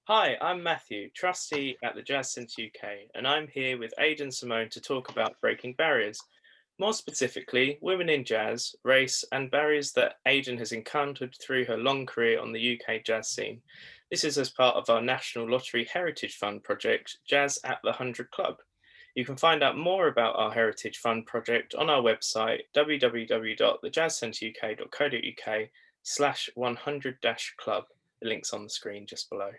Hi, I'm Matthew, trustee at the Jazz Centre UK, and I'm here with Aydenne Simone to talk about breaking barriers. More specifically, women in jazz, race, and barriers that Aydenne has encountered through her long career on the UK jazz scene. This is as part of our National Lottery Heritage Fund project, Jazz at the 100 Club. You can find out more about our Heritage Fund project on our website, www.thejazzcenteruk.co.uk/100-club. The link's on the screen just below.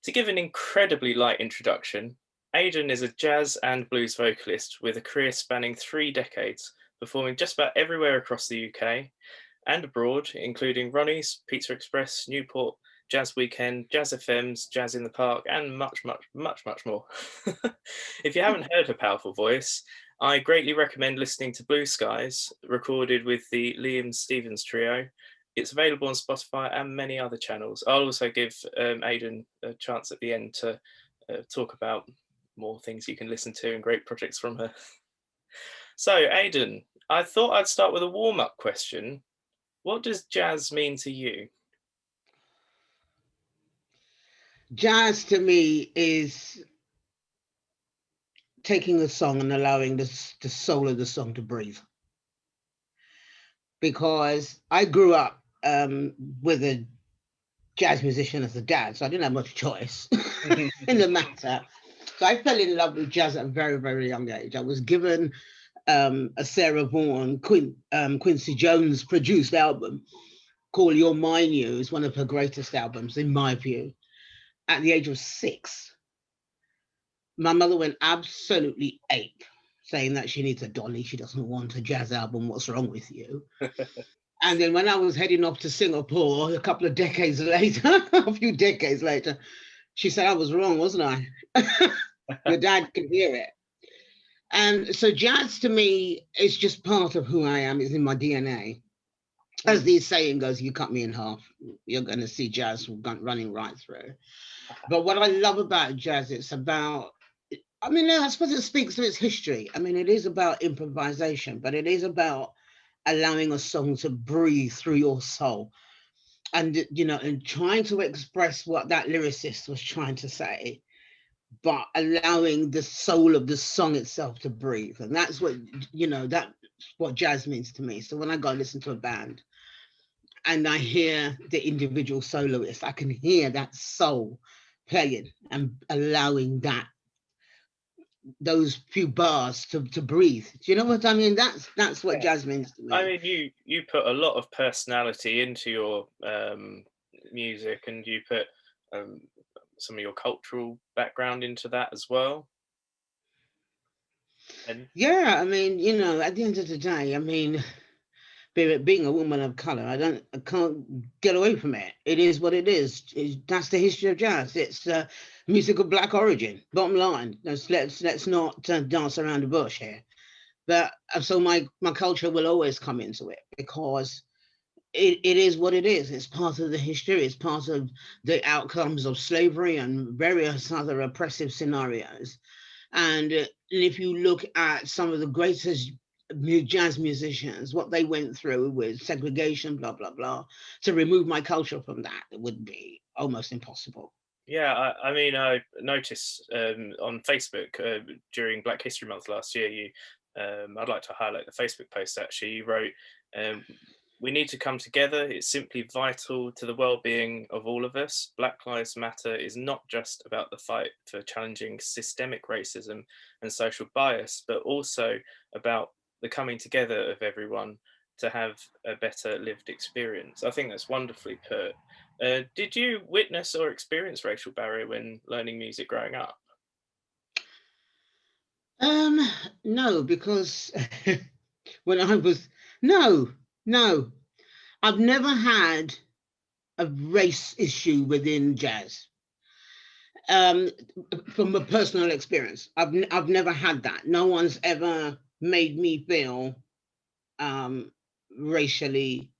To give an incredibly light introduction, Aydenne is a jazz and blues vocalist with a career spanning 3 decades, performing just about everywhere across the UK and abroad, including Ronnie's, Pizza Express, Newport, Jazz Weekend, Jazz FM's, Jazz in the Park, and much more. If you haven't heard her powerful voice, I greatly recommend listening to Blue Skies, recorded with the Liam Stevens Trio. It's available on Spotify and many other channels. I'll also give Aydenne a chance at the end to talk about more things you can listen to and great projects from her. So, Aydenne, I thought I'd start with a warm-up question. What does jazz mean to you? Jazz to me is taking a song and allowing the soul of the song to breathe. Because I grew up with a jazz musician as a dad, so I didn't have much choice in the matter. So I fell in love with jazz at a very, very young age. I was given a Sarah Vaughan, Quincy Jones produced album called You're Mine You. Is one of her greatest albums, in my view, at the age of 6. My mother went absolutely ape, saying that she needs a dolly. She doesn't want a jazz album. What's wrong with you? And then when I was heading off to Singapore a couple of decades later, a few decades later, she said I was wrong, wasn't I? Your dad could hear it. And so jazz to me is just part of who I am. It's in my DNA. As the saying goes, you cut me in half, you're going to see jazz running right through. But what I love about jazz, it's about, I suppose it speaks to its history. It is about improvisation, but it is about allowing a song to breathe through your soul. And, and trying to express what that lyricist was trying to say, but allowing the soul of the song itself to breathe. And that's that's what jazz means to me. So when I go listen to a band and I hear the individual soloist, I can hear that soul playing and allowing those few bars to breathe. Do you know what I mean? That's what jazz means to me. You put a lot of personality into your music, and you put some of your cultural background into that as well. And Yeah, at the end of the day, being a woman of color, I can't get away from it. It is what it is. That's the history of jazz. It's music of black origin. Bottom line. Let's not dance around the bush here. But so my culture will always come into it because it is what it is. It's part of the history. It's part of the outcomes of slavery and various other oppressive scenarios. And if you look at some of the greatest jazz musicians, what they went through with segregation, blah, blah, blah, to remove my culture from that, it would be almost impossible. yeah, I noticed on Facebook during Black History Month last year, I'd like to highlight the Facebook post actually. You wrote, we need to come together. It's simply vital to the well-being of all of us. Black Lives Matter is not just about the fight for challenging systemic racism and social bias, but also about the coming together of everyone to have a better lived experience. I think that's wonderfully put. Did you witness or experience racial barrier when learning music growing up? No, because when I was no, no, I've never had a race issue within jazz. From a personal experience, I've never had that. No one's ever made me feel racially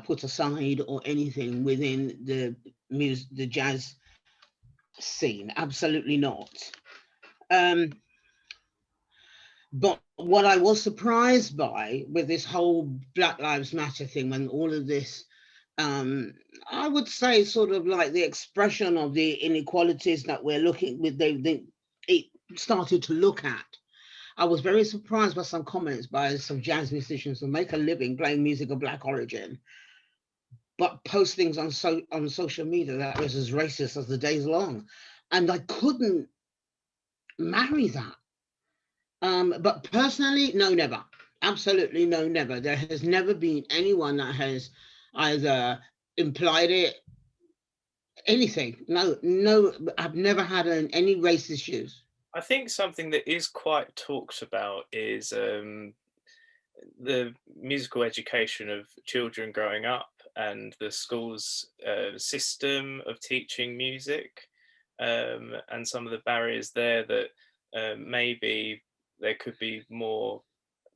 put aside or anything within the jazz scene. Absolutely not. Um, but what I was surprised by with this whole Black Lives Matter thing, when all of this I would say sort of like the expression of the inequalities that we're looking with, it started to look at. I was very surprised by some comments by some jazz musicians who make a living playing music of Black origin, but post things on social media that was as racist as the day's long, and I couldn't marry that. But personally, no, never. Absolutely no, never. There has never been anyone that has either implied it, anything. No, no, I've never had any race issues. I think something that is quite talked about is the musical education of children growing up and the school's system of teaching music, and some of the barriers there that maybe there could be more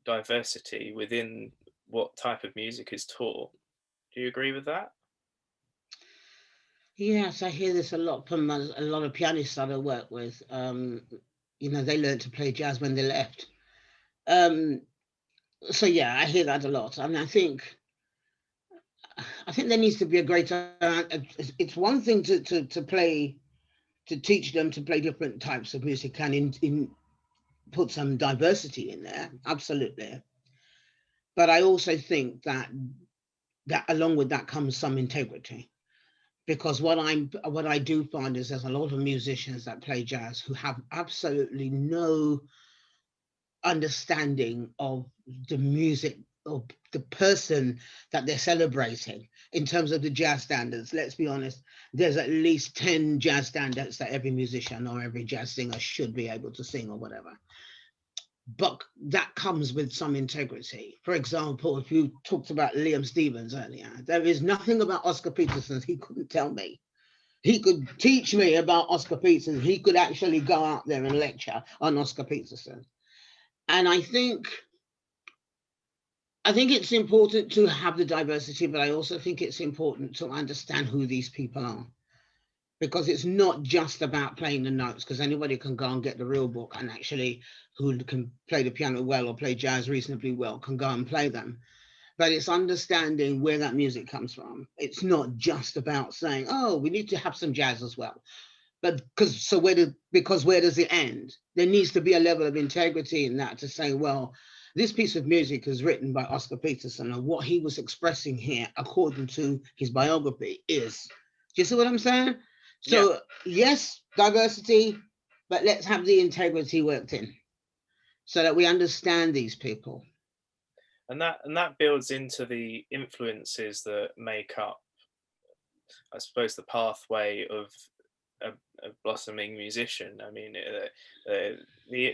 diversity within what type of music is taught. Do you agree with that? Yes, I hear this a lot from a lot of pianists that I work with. They learned to play jazz when they left. Um, so yeah, I hear that a lot, and I think there needs to be a greater. It's one thing to play, to teach them to play different types of music and in put some diversity in there, absolutely. But I also think that along with that comes some integrity, because what I do find is there's a lot of musicians that play jazz who have absolutely no understanding of the music, of the person that they're celebrating in terms of the jazz standards. Let's be honest, there's at least 10 jazz standards that every musician or every jazz singer should be able to sing or whatever. But that comes with some integrity. For example, if you talked about Liam Stevens earlier, there is nothing about Oscar Peterson he couldn't tell me. He could teach me about Oscar Peterson. He could actually go out there and lecture on Oscar Peterson. And I think it's important to have the diversity, but I also think it's important to understand who these people are, because it's not just about playing the notes, because anybody can go and get the real book and actually, who can play the piano well or play jazz reasonably well, can go and play them. But it's understanding where that music comes from. It's not just about saying, oh, we need to have some jazz as well. But because where does it end? There needs to be a level of integrity in that, to say, well, this piece of music is written by Oscar Peterson, and what he was expressing here, according to his biography, is. Do you see what I'm saying? Yeah. So yes, diversity, but let's have the integrity worked in so that we understand these people. And that builds into the influences that make up, I suppose, the pathway of a blossoming musician. I mean,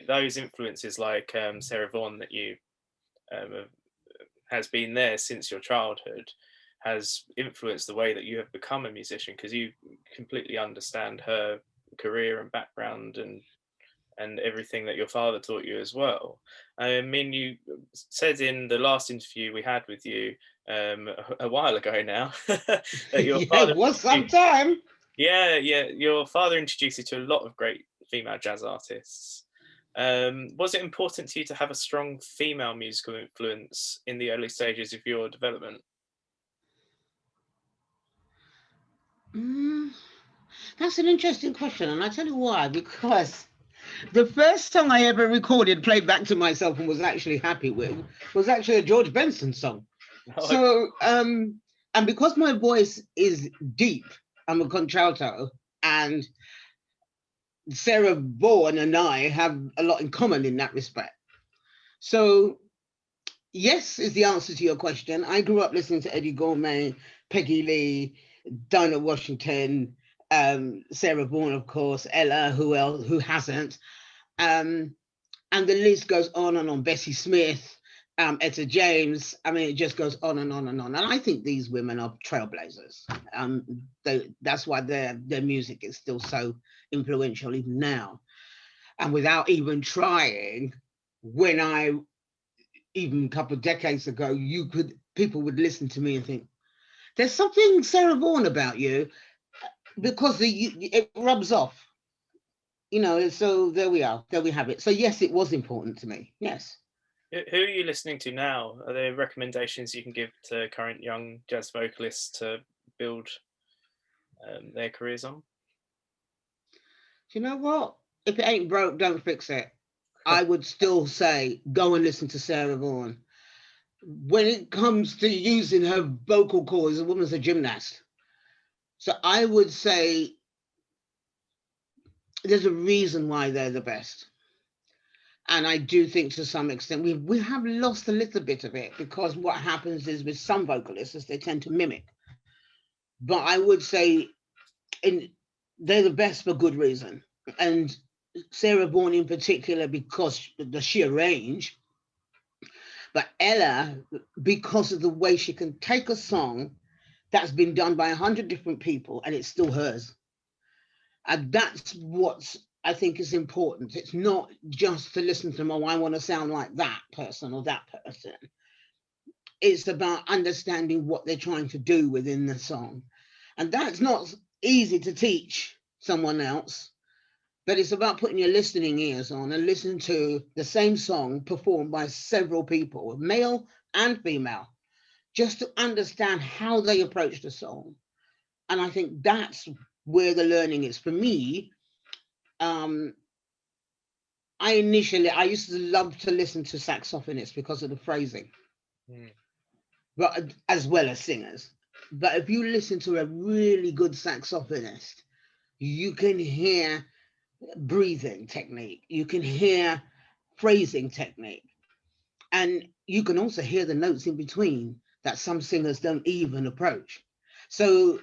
those influences like Sarah Vaughan that you has been there since your childhood has influenced the way that you have become a musician, because you completely understand her career and background and everything that your father taught you as well. I mean, you said in the last interview we had with you a while ago now that your Yeah, father it was some time. yeah, your father introduced you to a lot of great female jazz artists. Was it important to you to have a strong female musical influence in the early stages of your development? Mm, that's an interesting question, and I tell you why. Because the first song I ever recorded, played back to myself, and was actually happy with, was actually a George Benson song. Oh, So, and because my voice is deep, I'm a contralto, and Sarah Vaughan and I have a lot in common in that respect. So, yes, is the answer to your question. I grew up listening to Eddie Gourmet, Peggy Lee, Dinah Washington, Sarah Vaughan, of course, Ella, who else? Who hasn't? Um, and the list goes on and on. Bessie Smith, Etta James. I mean, it just goes on and on and on. And I think these women are trailblazers. That's why their music is still so influential even now. And without even trying, when I even a couple of decades ago, people would listen to me and think, "There's something Sarah Vaughan about you," because it rubs off. So there we are. There we have it. So yes, it was important to me. Yes. Who are you listening to now? Are there recommendations you can give to current young jazz vocalists to build their careers on? Do you know what? If it ain't broke, don't fix it. I would still say go and listen to Sarah Vaughan. When it comes to using her vocal cords, a woman's a gymnast. So I would say there's a reason why they're the best. And I do think to some extent we have lost a little bit of it, because what happens is with some vocalists is they tend to mimic. But I would say they're the best for good reason. And Sarah Vaughan in particular, because the sheer range, but Ella, because of the way she can take a song that's been done by 100 different people and it's still hers. And that's what I think is important. It's not just to listen to them, oh, I want to sound like that person or that person. It's about understanding what they're trying to do within the song. And that's not easy to teach someone else, but it's about putting your listening ears on and listening to the same song performed by several people, male and female, just to understand how they approach the song. And I think that's where the learning is. For me, I used to love to listen to saxophonists because of the phrasing, but as well as singers. But if you listen to a really good saxophonist, you can hear breathing technique, you can hear phrasing technique, and you can also hear the notes in between that some singers don't even approach. So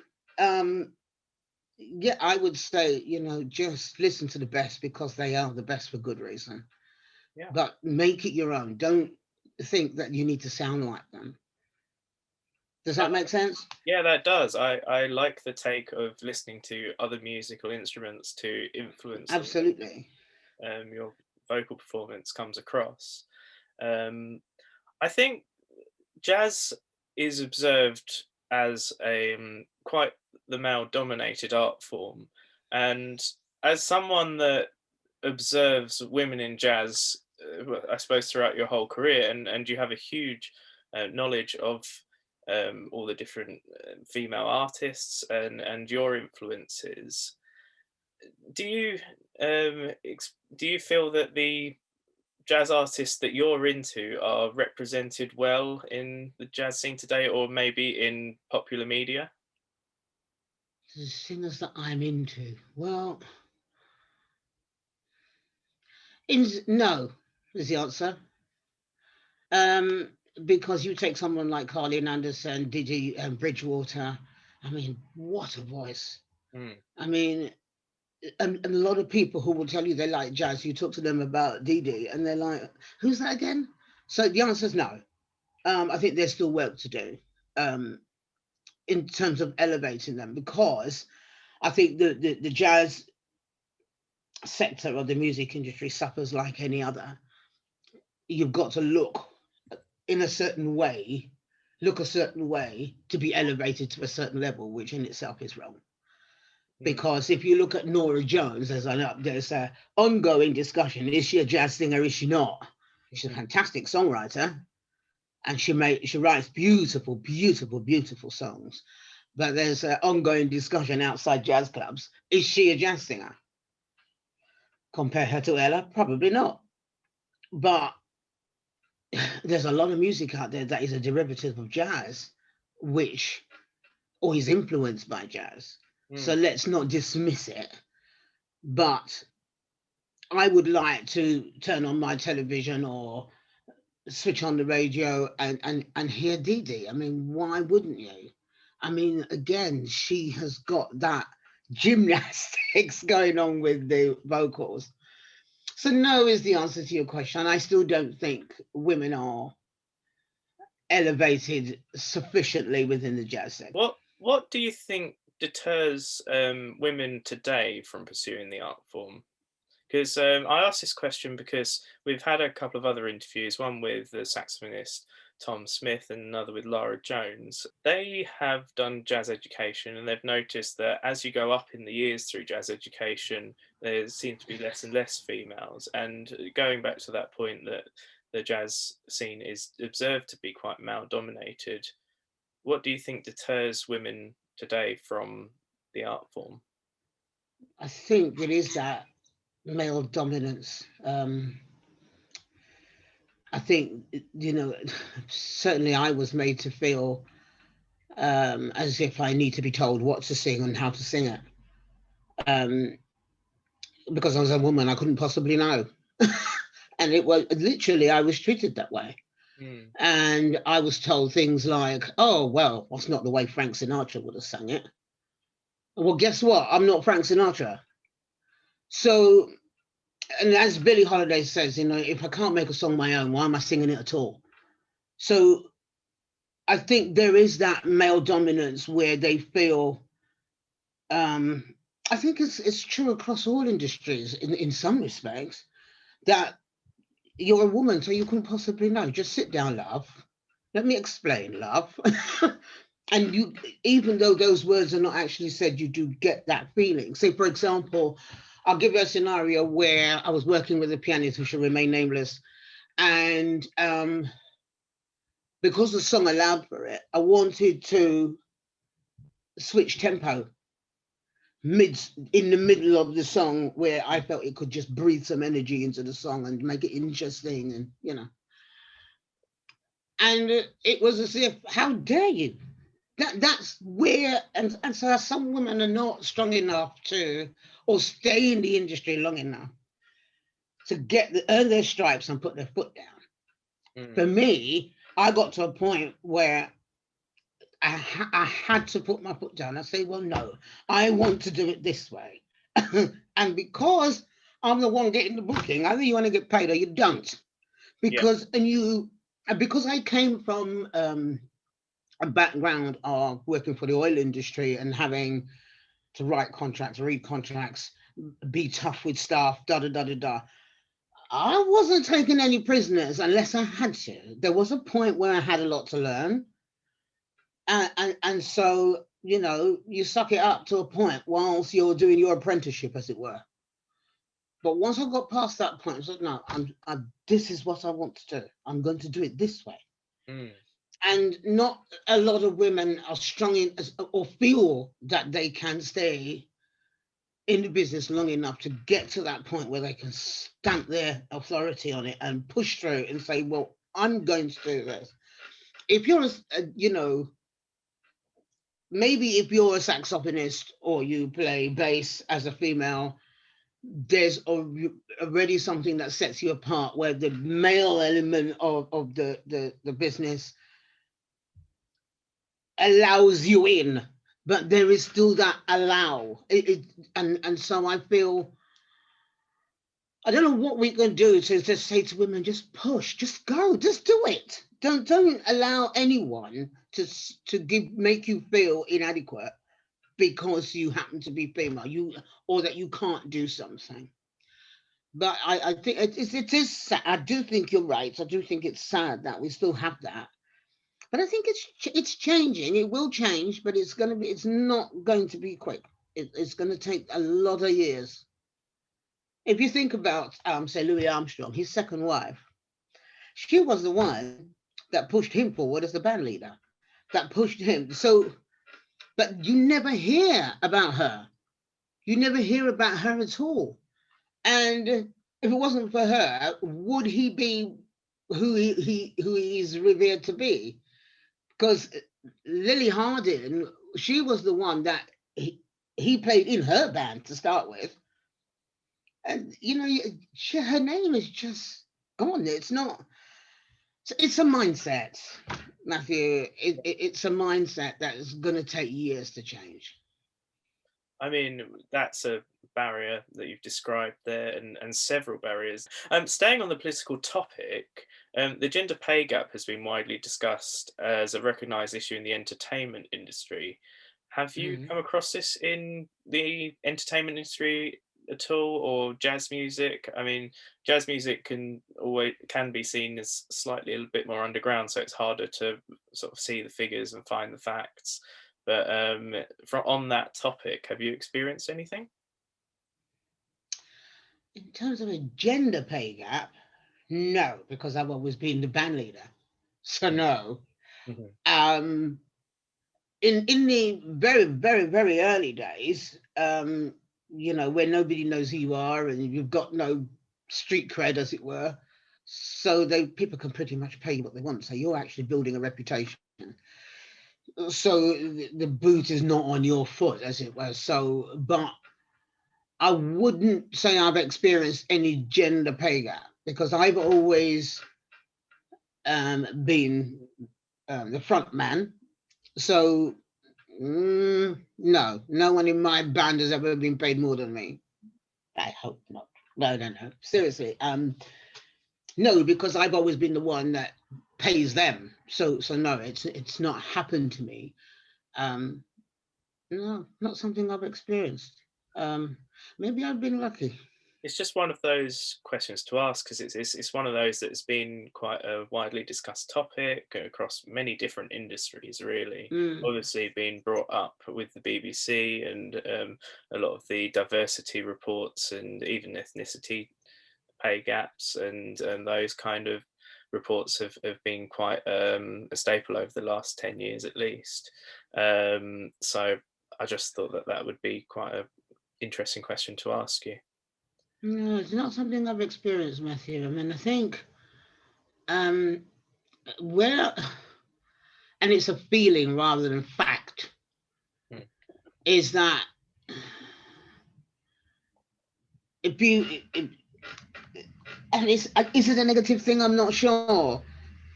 yeah, I would say, just listen to the best because they are the best for good reason. Yeah. But make it your own. Don't think that you need to sound like them. Does that make sense? Yeah, that does. I like the take of listening to other musical instruments to influence Absolutely. your vocal performance comes across. I think jazz is observed as a quite the male-dominated art form, and as someone that observes women in jazz, I suppose throughout your whole career, and you have a huge knowledge of all the different female artists and your influences. Do you do you feel that the jazz artists that you're into are represented well in the jazz scene today, or maybe in popular media? The singers that I'm into. Well, no is the answer. Um, because you take someone like Carly Anderson, Didi and Bridgewater. I mean, what a voice. I mean, and a lot of people who will tell you they like jazz, you talk to them about Didi and they're like, who's that again? So the answer is no. I think there's still work to do in terms of elevating them, because I think the jazz sector of the music industry suffers like any other. You've got to look in a certain way, look a certain way to be elevated to a certain level, which in itself is wrong. Because if you look at Nora Jones, there's an ongoing discussion: is she a jazz singer? Is she not? She's a fantastic songwriter, and she writes beautiful, beautiful, beautiful songs. But there's an ongoing discussion outside jazz clubs: is she a jazz singer? Compare her to Ella? Probably not. But there's a lot of music out there that is a derivative of jazz, or is influenced by jazz. So let's not dismiss it. But I would like to turn on my television or switch on the radio and hear Didi. I mean, why wouldn't you? I mean, again, she has got that gymnastics going on with the vocals. So no is the answer to your question. I still don't think women are elevated sufficiently within the jazz sector. What do you think deters women today from pursuing the art form? Because I asked this question because we've had a couple of other interviews, one with the saxophonist Tom Smith and another with Lara Jones. They have done jazz education, and they've noticed that as you go up in the years through jazz education, there seem to be less and less females. And going back to that point that the jazz scene is observed to be quite male dominated. What do you think deters women today from the art form? I think it is that male dominance. I think, certainly I was made to feel as if I need to be told what to sing and how to sing it. Because I was a woman, I couldn't possibly know. And it was literally, I was treated that way. Mm. And I was told things like, oh, well, that's not the way Frank Sinatra would have sung it. Well, guess what? I'm not Frank Sinatra. So, and as Billie Holiday says, if I can't make a song my own, why am I singing it at all? So I think there is that male dominance where they feel, I think it's true across all industries in some respects, that you're a woman, so you couldn't possibly know. Just sit down, love. Let me explain, love. And you, even though those words are not actually said, you do get that feeling. Say, for example, I'll give you a scenario where I was working with a pianist who should remain nameless, and because the song allowed for it, I wanted to switch tempo in the middle of the song, where I felt it could just breathe some energy into the song and make it interesting, and it was as if, how dare you? That's where, and so some women are not strong enough to, or stay in the industry long enough to earn their stripes and put their foot down. For me, I got to a point where I had to put my foot down. I say, well, no, I want to do it this way. And because I'm the one getting the booking, either you want to get paid or you don't. Because because I came from a background of working for the oil industry and having to write contracts, read contracts, be tough with staff, da da da da da. I wasn't taking any prisoners unless I had to. There was a point where I had a lot to learn. And so, you suck it up to a point whilst you're doing your apprenticeship, as it were. But once I got past that point, I said, no, this is what I want to do. I'm going to do it this way. And not a lot of women are strong in, or feel that they can stay in the business long enough to get to that point where they can stamp their authority on it and push through and say, well, I'm going to do this. If you're, maybe if you're a saxophonist or you play bass as a female, there's already something that sets you apart, where the male element of the business allows you in, but there is still that allow. And so I feel, I don't know what we can do to just say to women, just push, just go, just do it. Don't allow anyone to make you feel inadequate because you happen to be female, or that you can't do something. But I think it is sad. I do think you're right. I do think it's sad that we still have that. But I think it's changing. It will change, but it's not going to be quick. It's going to take a lot of years. If you think about, say, Louis Armstrong, his second wife, she was the one that pushed him forward as the band leader, that pushed him. So, but you never hear about her. You never hear about her at all. And if it wasn't for her, would he be who he is revered to be? Because Lily Hardin, she was the one that he played in her band to start with. And, her name is just gone. It's not, it's a mindset, Matthew. It's a mindset that is going to take years to change. I mean, that's a barrier that you've described there, and several barriers. Staying on the political topic, the gender pay gap has been widely discussed as a recognised issue in the entertainment industry. Have you come across this in the entertainment industry at all, or jazz music? I mean, jazz music can be seen as slightly a little bit more underground, so it's harder to sort of see the figures and find the facts. But on that topic, have you experienced anything? In terms of a gender pay gap, No, because I've always been the band leader. So no. Mhm. Um, in the very, very, very early days, where nobody knows who you are and you've got no street cred, as it were, so people can pretty much pay you what they want. So you're actually building a reputation. So the boot is not on your foot, as it were. So, but I wouldn't say I've experienced any gender pay gap because I've always been the front man. So no one in my band has ever been paid more than me. I hope not. No, no, no. Seriously. No, because I've always been the one that pays them. So no, it's not happened to me. Um, no, not something I've experienced. Um, Maybe I've been lucky. It's just one of those questions to ask because it's one of those that's been quite a widely discussed topic across many different industries. Really, Mm, obviously, being brought up with the BBC and a lot of the diversity reports and even ethnicity pay gaps and those kind of reports have been quite a staple over the last 10 years at least. So I just thought that that would be quite a interesting question to ask you. no, it's not something I've experienced, Matthew. I mean, I think um, where, and it's a feeling rather than fact, Mm. is that if you, if, and is it a negative thing? I'm not sure.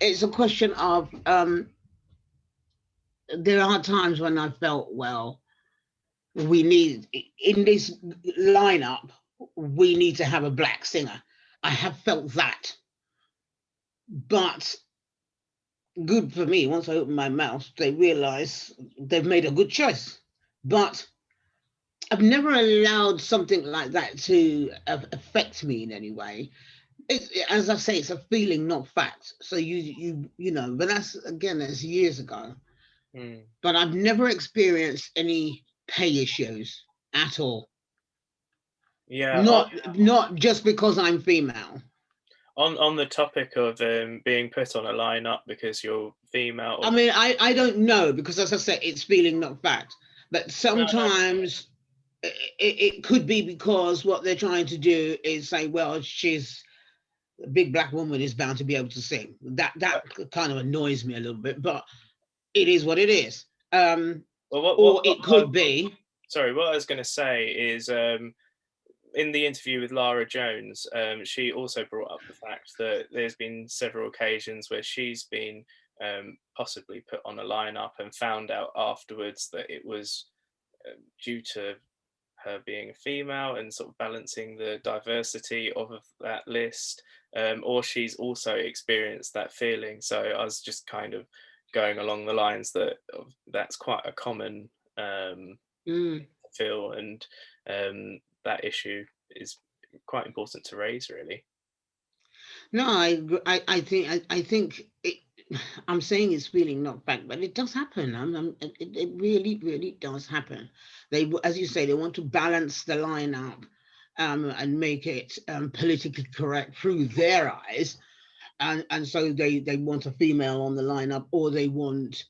It's a question of there are times when I felt, well, we need in this lineup, we need to have a black singer. I have felt that, but good for me. Once I open my mouth, they realize they've made a good choice. But I've never allowed something like that to affect me in any way. As I say, it's a feeling, not fact. So but that's again, that's years ago. Mm. But I've never experienced any pay issues at all. Yeah, Not just because I'm female. on the topic of being put on a lineup because you're female. I mean, I don't know because, as I said, it's feeling, not fact. But No, no, sometimes it could be because what they're trying to do is say, well, she's a big black woman is bound to be able to sing. That kind of annoys me a little bit, but it is what it is. well, Or it could be. sorry, what I was going to say is in the interview with Lara Jones, she also brought up the fact that there's been several occasions where she's been possibly put on a lineup and found out afterwards that it was due to her being a female and sort of balancing the diversity of that list, or she's also experienced that feeling. So I was just kind of going along the lines that that's quite a common Mm, feel, and that issue is quite important to raise, really. no, I think I'm saying it's feeling, not fact, but it does happen. It really, really does happen. As you say, they want to balance the lineup and make it politically correct through their eyes, and so they want a female on the lineup, or they want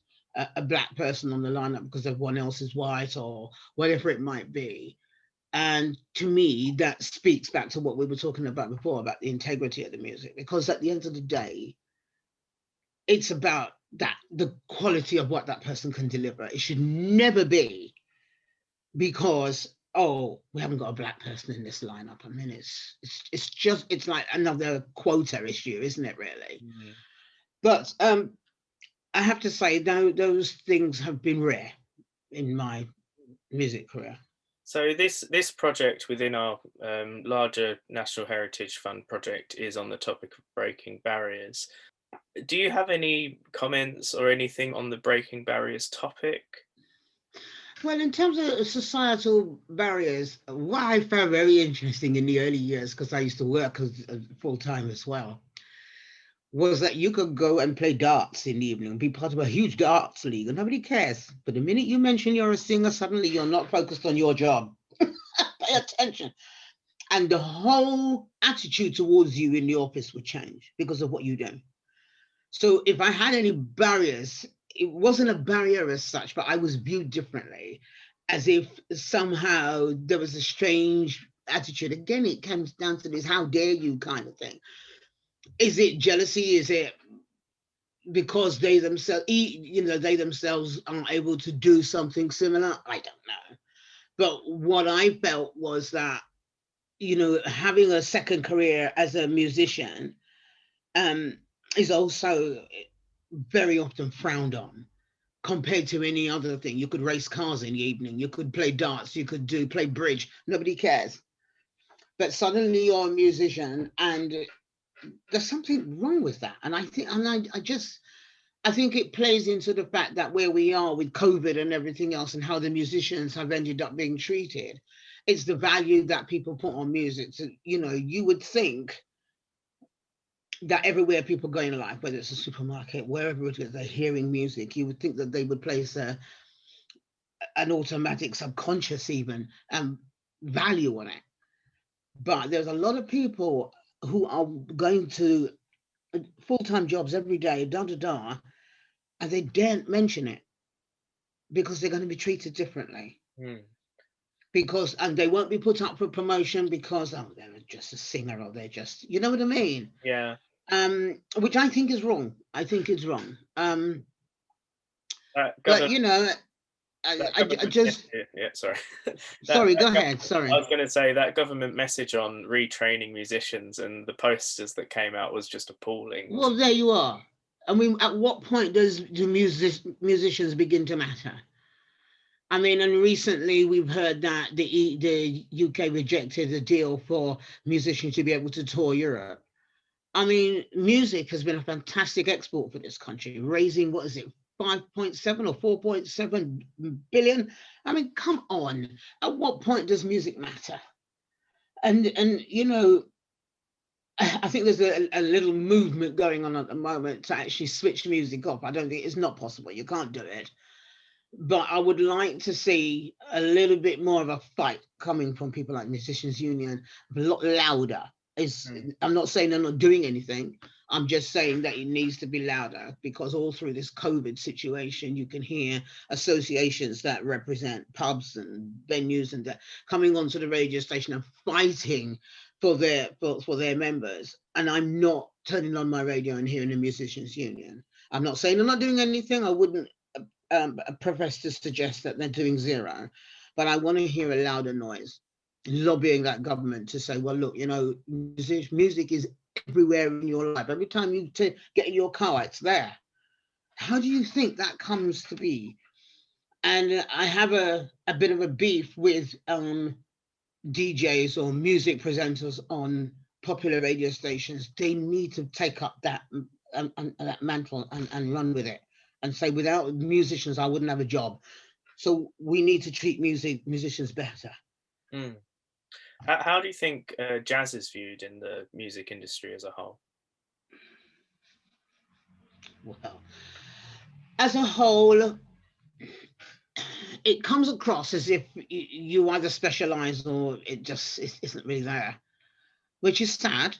a black person on the lineup because everyone else is white or whatever it might be. And to me, that speaks back to what we were talking about before, about the integrity of the music, because at the end of the day, it's about the quality of what that person can deliver. It should never be because, oh, we haven't got a black person in this lineup. I mean, it's like another quota issue, isn't it, really? Mm. But I have to say, those things have been rare in my music career. So this project within our larger National Heritage Fund project is on the topic of breaking barriers. Do you have any comments or anything on the breaking barriers topic? Well, in terms of societal barriers, what I found very interesting in the early years, because I used to work as full time as well, was that you could go and play darts in the evening, be part of a huge darts league, and nobody cares. But the minute you mention you're a singer, suddenly you're not focused on your job. Pay attention. and the whole attitude towards you in the office would change because of what you do. So if I had any barriers, it wasn't a barrier as such, but I was viewed differently, as if somehow there was a strange attitude. Again, it comes down to this "how dare you" kind of thing. Is it jealousy? Is it because they themselves, they themselves aren't able to do something similar? I don't know. But what I felt was that, having a second career as a musician is also very often frowned on compared to any other thing. You could race cars in the evening, you could play darts, you could play bridge. Nobody cares. But suddenly you're a musician, and there's something wrong with that. And I think, I think it plays into the fact that where we are with COVID and everything else, and how the musicians have ended up being treated. It's the value that people put on music. So, you would think that everywhere people go in life, whether it's a supermarket, wherever it is, they're hearing music, you would think that they would place an automatic, subconscious even value on it. But there's a lot of people who are going to full-time jobs every day, and they daren't mention it because they're going to be treated differently. And they won't be put up for promotion because they're just a singer, or they're just, you know what I mean? Yeah. Which I think is wrong. I think it's wrong. But I just. Yeah, sorry. Sorry, go ahead. Sorry. I was going to say that government message on retraining musicians and the posters that came out was just appalling. Well, there you are. I mean, at what point do musicians begin to matter? I mean, and recently we've heard that the UK rejected a deal for musicians to be able to tour Europe. I mean, music has been a fantastic export for this country, raising, what is it, 5.7 or 4.7 billion? I mean, come on. At what point does music matter? And I think there's a little movement going on at the moment to actually switch music off. I don't think it's not possible. You can't do it. But I would like to see a little bit more of a fight coming from people like Musicians Union, a lot louder. I'm not saying they're not doing anything. I'm just saying that it needs to be louder, because all through this COVID situation, you can hear associations that represent pubs and venues and that coming onto the radio station and fighting for their members. And I'm not turning on my radio and hearing the Musicians Union. I'm not saying they're not doing anything. I wouldn't profess to suggest that they're doing zero, but I want to hear a louder noise lobbying that government to say, well, look, music is everywhere in your life. Every time you get in your car, it's there. How do you think that comes to be? And I have a bit of a beef with DJs or music presenters on popular radio stations. They need to take up that mantle and run with it, and say, without musicians, I wouldn't have a job. So we need to treat musicians better. How do you think jazz is viewed in the music industry as a whole? Well, as a whole, it comes across as if you either specialize or it just isn't really there, which is sad.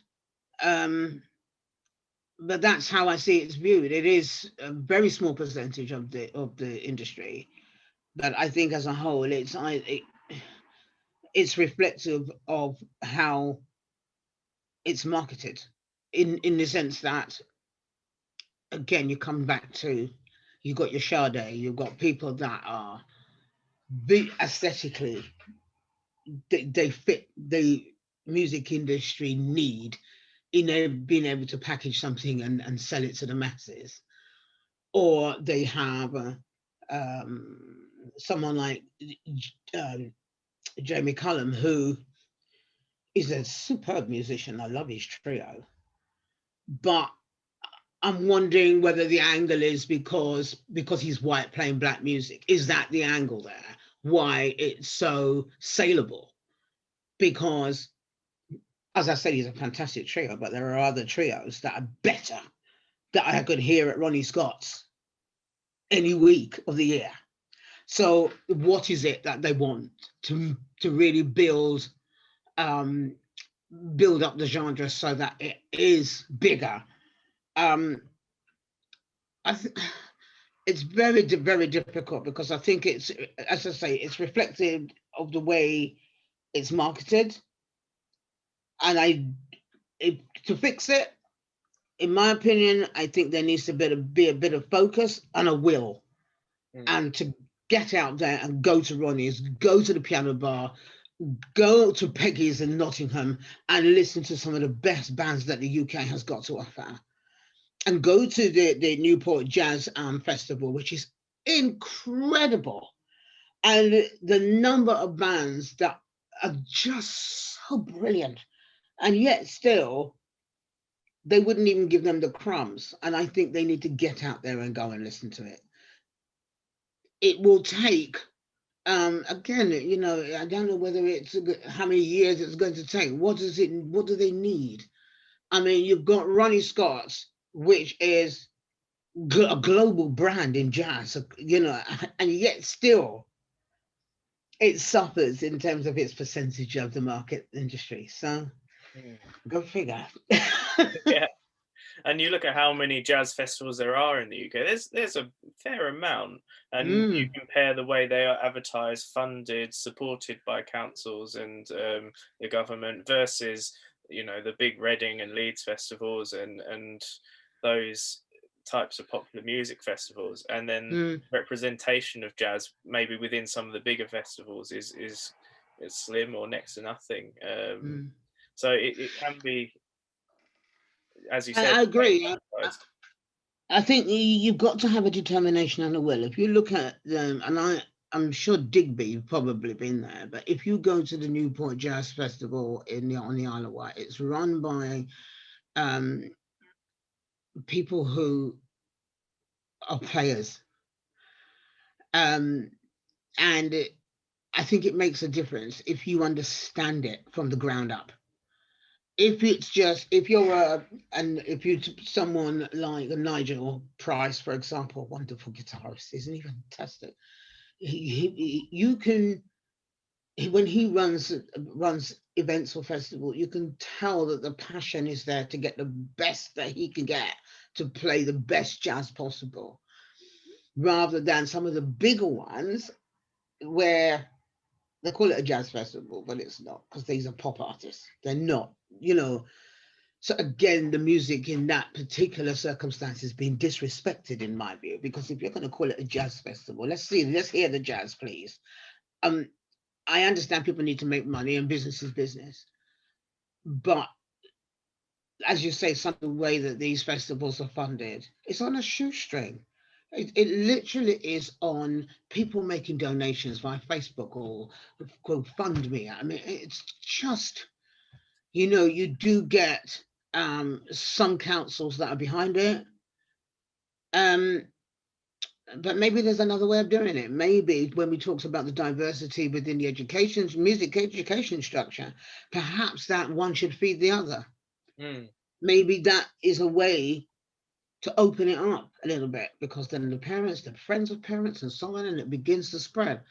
But that's how I see it's viewed. It is a very small percentage of the industry, but I think as a whole, it's reflective of how it's marketed, in the sense that, again, you come back to, you've got your Sade, you've got people that are aesthetically, they fit the music industry need in being able to package something and sell it to the masses. Or they have someone like Jamie Cullum, who is a superb musician. I love his trio. But I'm wondering whether the angle is because he's white playing black music. Is that the angle there? Why it's so saleable? Because, as I said, he's a fantastic trio, but there are other trios that are better, that I could hear at Ronnie Scott's any week of the year. So what is it that they want to really build build up the genre so that it is bigger. I think it's very, very difficult, because I think it's, as I say, it's reflective of the way it's marketed. And to fix it, in my opinion, I think there needs to be a bit of focus and a will, and to get out there and go to Ronnie's, go to the piano bar, go to Peggy's in Nottingham and listen to some of the best bands that the UK has got to offer, and go to the Newport Jazz Festival, which is incredible, and the number of bands that are just so brilliant, and yet still they wouldn't even give them the crumbs. And I think they need to get out there and go and listen to it. It will take, again, you know, I don't know whether it's how many years it's going to take. What do they need? I mean, you've got Ronnie Scott's, which is a global brand in jazz, you know, and yet still it suffers in terms of its percentage of the market industry. So go figure. Yeah. And you look at how many jazz festivals there are in the UK, there's a fair amount. And you compare the way they are advertised, funded, supported by councils and the government versus, you know, the big Reading and Leeds festivals and those types of popular music festivals. And then representation of jazz maybe within some of the bigger festivals is slim or next to nothing. So it can be, as you said, I agree. I think you've got to have a determination and a will. If you look at them, and I'm sure Digby, you've probably been there, but if you go to the Newport Jazz Festival on the Isle of Wight, it's run by people who are players. And I think it makes a difference if you understand it from the ground up. If you're someone like Nigel Price, for example, wonderful guitarist, isn't he fantastic? You can, when he runs events or festival, you can tell that the passion is there to get the best that he can get to play the best jazz possible, rather than some of the bigger ones where they call it a jazz festival, but it's not, because these are pop artists. They're not, you know. So again, the music in that particular circumstance is being disrespected, in my view, because if you're going to call it a jazz festival, let's hear the jazz, please. I understand people need to make money and business is business, but as you say, some of the way that these festivals are funded, it's on a shoestring. It literally is on people making donations via Facebook or GoFundMe. I mean, it's just, you know, you do get some councils that are behind it. But maybe there's another way of doing it. Maybe when we talked about the diversity within the music education structure, perhaps that one should feed the other. Maybe that is a way to open it up a little bit, because then the parents, the friends of parents and so on, and it begins to spread.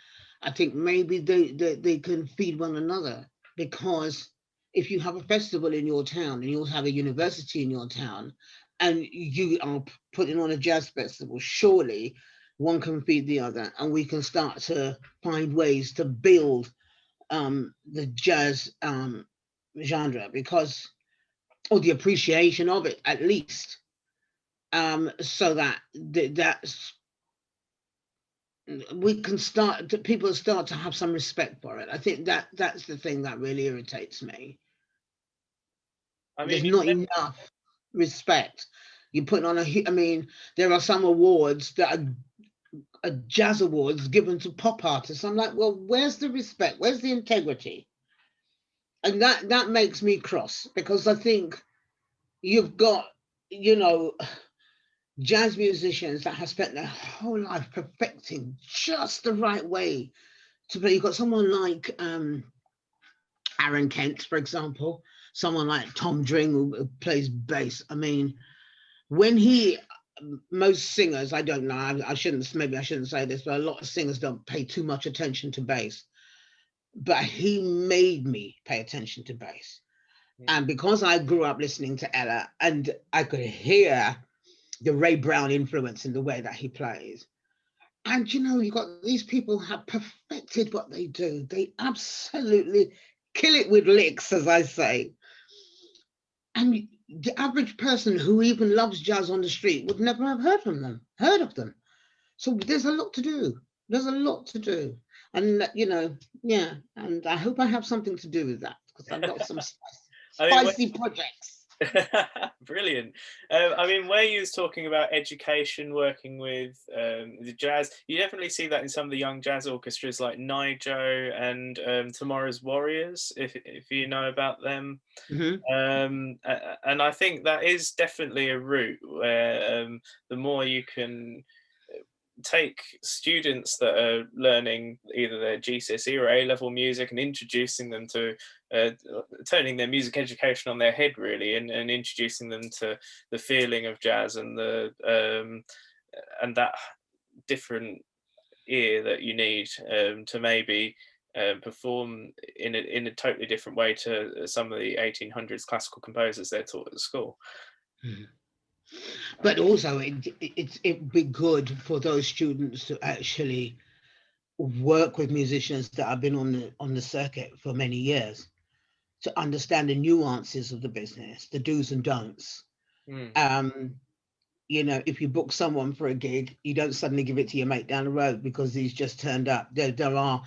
I think maybe they can feed one another, because if you have a festival in your town and you also have a university in your town and you are putting on a jazz festival, surely one can feed the other, and we can start to find ways to build the jazz genre, because, or the appreciation of it at least, so that we can people start to have some respect for it. I think that's the thing that really irritates me. I mean, there's not enough respect. You put on I mean, there are some awards that are jazz awards given to pop artists. I'm like, well, where's the respect? Where's the integrity? And that makes me cross, because I think you've got, you know, jazz musicians that have spent their whole life perfecting just the right way to play. You've got someone like Aaron Kent, for example, someone like Tom Dring, who plays bass. I mean, most singers, I don't know, maybe I shouldn't say this, but a lot of singers don't pay too much attention to bass. But he made me pay attention to bass. And because I grew up listening to Ella and I could hear the Ray Brown influence in the way that he plays. And you got these people have perfected what they do. They absolutely kill it with licks, as I say. And the average person who even loves jazz on the street would never have heard of them. So there's a lot to do. There's a lot to do. And, yeah. And I hope I have something to do with that, because I've got some spicy projects. Brilliant. I mean, where you was talking about education, working with the jazz, you definitely see that in some of the young jazz orchestras like Nijo and Tomorrow's Warriors, if you know about them. And I think that is definitely a route where the more you can take students that are learning either their GCSE or A-level music and introducing them to turning their music education on their head, really, and introducing them to the feeling of jazz and and that different ear that you need to maybe perform in a totally different way to some of the 1800s classical composers they're taught at school. But also it'd be good for those students to actually work with musicians that have been on the circuit for many years, to understand the nuances of the business, the do's and don'ts. If you book someone for a gig, you don't suddenly give it to your mate down the road because he's just turned up. There are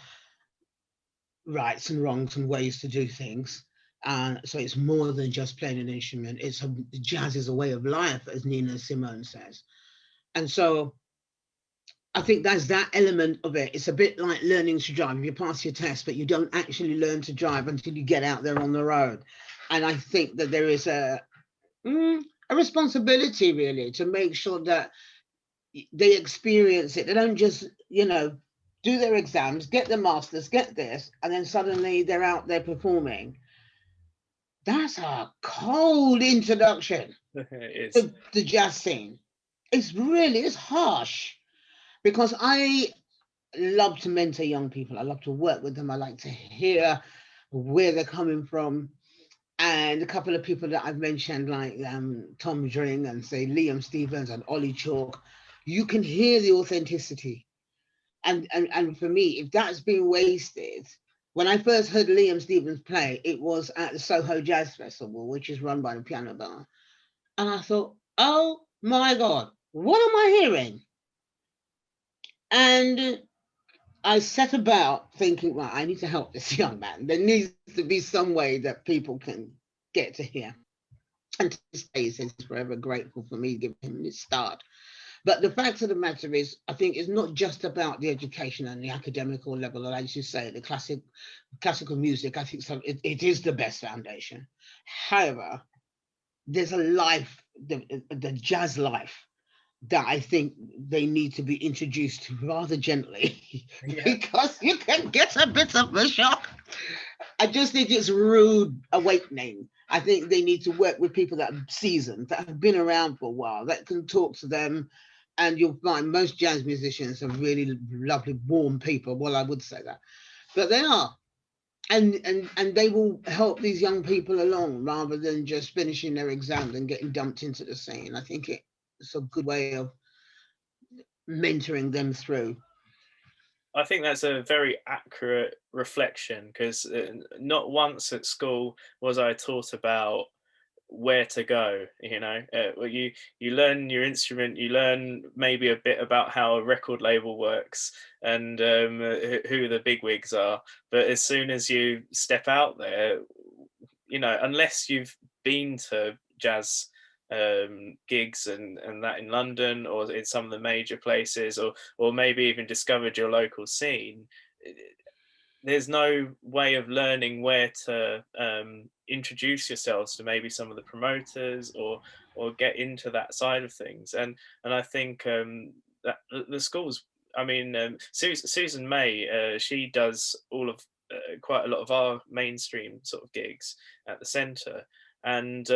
rights and wrongs and ways to do things. So it's more than just playing an instrument. Jazz is a way of life, as Nina Simone says. And so I think that's that element of it. It's a bit like learning to drive. You pass your test, but you don't actually learn to drive until you get out there on the road. And I think that there is a responsibility, really, to make sure that they experience it. They don't just, do their exams, get the masters, get this, and then suddenly they're out there performing. That's a cold introduction to the jazz scene. It's harsh, because I love to mentor young people. I love to work with them. I like to hear where they're coming from. And a couple of people that I've mentioned, like Tom Dring and say Liam Stevens and Ollie Chalk, you can hear the authenticity. And for me, if that's been wasted, when I first heard Liam Stevens play, it was at the Soho Jazz Festival, which is run by the Piano Bar. And I thought, oh my God, what am I hearing? And I set about thinking, well, I need to help this young man. There needs to be some way that people can get to hear. And to this day, he's forever grateful for me giving him this start. But the fact of the matter is, I think it's not just about the education and the academical level, or as you say, the classical music. I think it is the best foundation. However, there's a life, the jazz life, that I think they need to be introduced to rather gently, because you can get a bit of a shock. I just think it's rude awakening. I think they need to work with people that are seasoned, that have been around for a while, that can talk to them. And you'll find most jazz musicians are really lovely, warm people. Well, I would say that, but they are. And they will help these young people along rather than just finishing their exams and getting dumped into the scene. I think it's a good way of mentoring them through. I think that's a very accurate reflection, because not once at school was I taught about where to go. You learn your instrument, you learn maybe a bit about how a record label works and who the big wigs are, but as soon as you step out there, unless you've been to jazz gigs and that in London or in some of the major places, or maybe even discovered your local scene, there's no way of learning where to introduce yourselves to maybe some of the promoters or get into that side of things. And I think that the schools, I mean, Susan May, she does quite a lot of our mainstream sort of gigs at the centre, and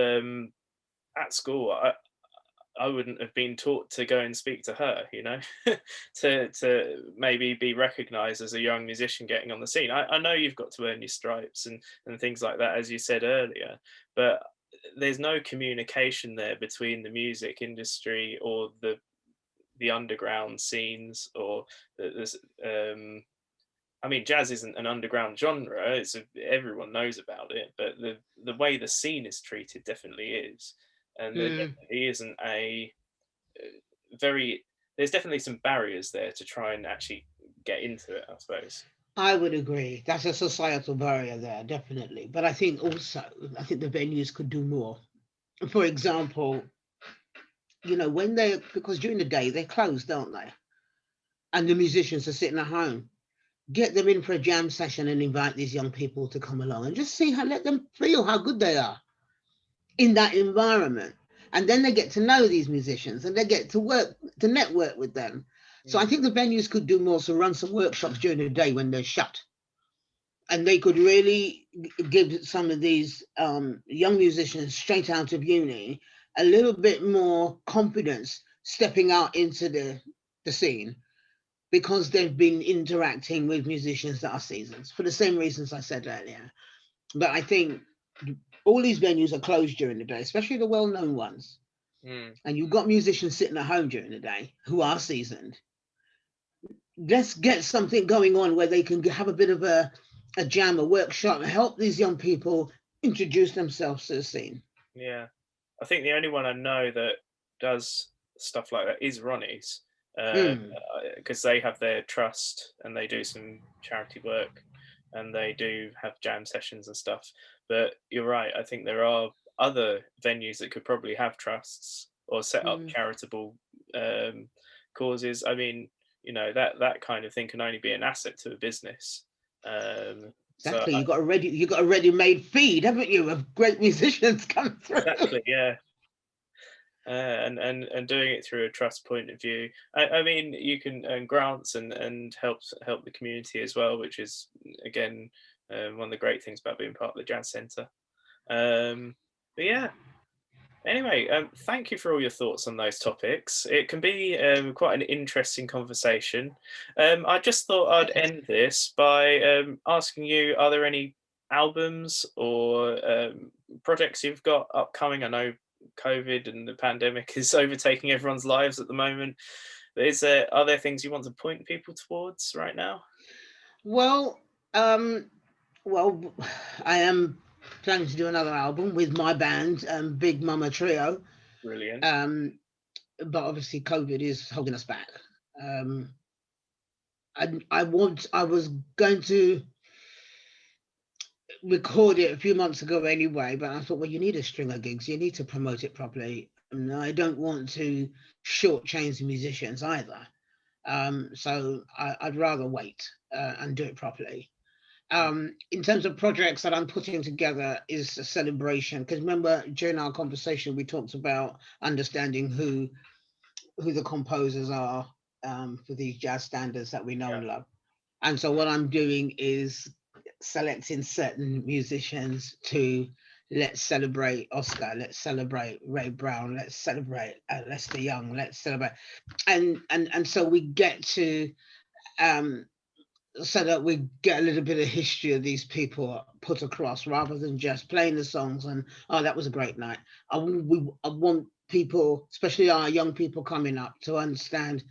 at school I wouldn't have been taught to go and speak to her, you know, to maybe be recognised as a young musician getting on the scene. I know you've got to earn your stripes and things like that, as you said earlier, but there's no communication there between the music industry or the underground scenes or this. I mean, jazz isn't an underground genre; everyone knows about it. But the way the scene is treated definitely is, and there Mm, definitely isn't a very. There's definitely some barriers there to try and actually get into it, I suppose. I would agree. That's a societal barrier there, definitely. But I think also, I think the venues could do more. For example, when because during the day they're closed, don't they? And the musicians are sitting at home. Get them in for a jam session and invite these young people to come along and just let them feel how good they are in that environment. And then they get to know these musicians and they get to network with them. So I Mm. think the venues could do more to run some workshops during the day when they're shut. And they could really give some of these young musicians straight out of uni a little bit more confidence stepping out into the scene, because they've been interacting with musicians that are seasons for the same reasons I said earlier. But I think all these venues are closed during the day, especially the well-known ones. Mm. And you've got musicians sitting at home during the day who are seasoned. Let's get something going on where they can have a bit of a jam, a workshop, help these young people introduce themselves to the scene. Yeah, I think the only one I know that does stuff like that is Ronnie's, Mm, because they have their trust and they do some charity work, and they do have jam sessions and stuff. But you're right. I think there are other venues that could probably have trusts or set up mm. charitable um, causes. I mean, that kind of thing can only be an asset to a business. So Exactly. You got a ready-made feed, haven't you, of great musicians come through. exactly, yeah. And doing it through a trust point of view. I mean, you can earn grants and help the community as well, which is again one of the great things about being part of the Jazz Centre. But yeah. Anyway, thank you for all your thoughts on those topics. It can be quite an interesting conversation. I just thought I'd end this by asking you: are there any albums or projects you've got upcoming? I know COVID and the pandemic is overtaking everyone's lives at the moment. But are there things you want to point people towards right now? Well, um, well, I am planning to do another album with my band, Big Mama Trio. Brilliant. Um, but obviously, COVID is holding us back. Um, I was going to record it a few months ago anyway, but I thought, well, you need a string of gigs, you need to promote it properly. And I don't want to shortchange the musicians either. So I'd rather wait and do it properly. In terms of projects that I'm putting together is a celebration, because remember during our conversation we talked about understanding who the composers are for these jazz standards that we know Yeah. and love. And so what I'm doing is selecting certain musicians to let's celebrate Oscar, let's celebrate Ray Brown, let's celebrate Lester Young, let's celebrate, and so we get to um, so that we get a little bit of history of these people put across, rather than just playing the songs and oh, that was a great night. I want people, especially our young people coming up, to understand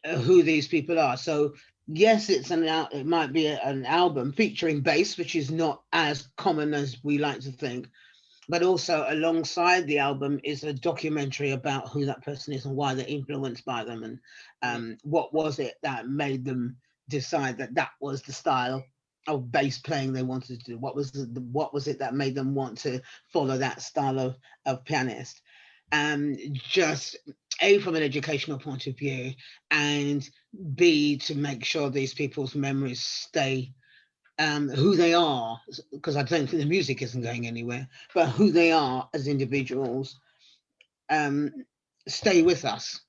who these people are. So yes, it might be an album featuring bass, which is not as common as we like to think, but also alongside the album is a documentary about who that person is and why they're influenced by them, and Mm. what was it that made them decide that that was the style of bass playing they wanted to do. What was it that made them want to follow that style of pianist? Just A, from an educational point of view, and B, to make sure these people's memories stay who they are, because I don't think the music isn't going anywhere, but who they are as individuals um, stay with us.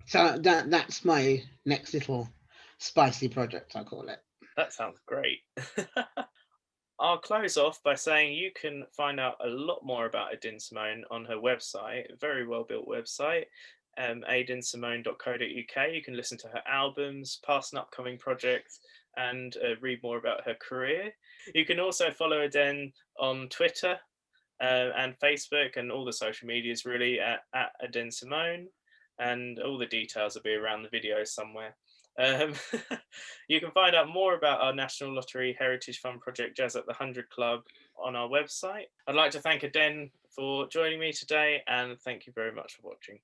So that's my next little spicy project, I call it. That sounds great. I'll close off by saying you can find out a lot more about Aydenne Simone on her website, a very well built website, aydinsimone.co.uk. You can listen to her albums, past and upcoming projects, and read more about her career. You can also follow Aydenne on Twitter and Facebook and all the social medias really at Aydenne Simone, and all the details will be around the video somewhere. You can find out more about our National Lottery Heritage Fund project, Jazz at the 100 Club, on our website. I'd like to thank Aydenne for joining me today, and thank you very much for watching.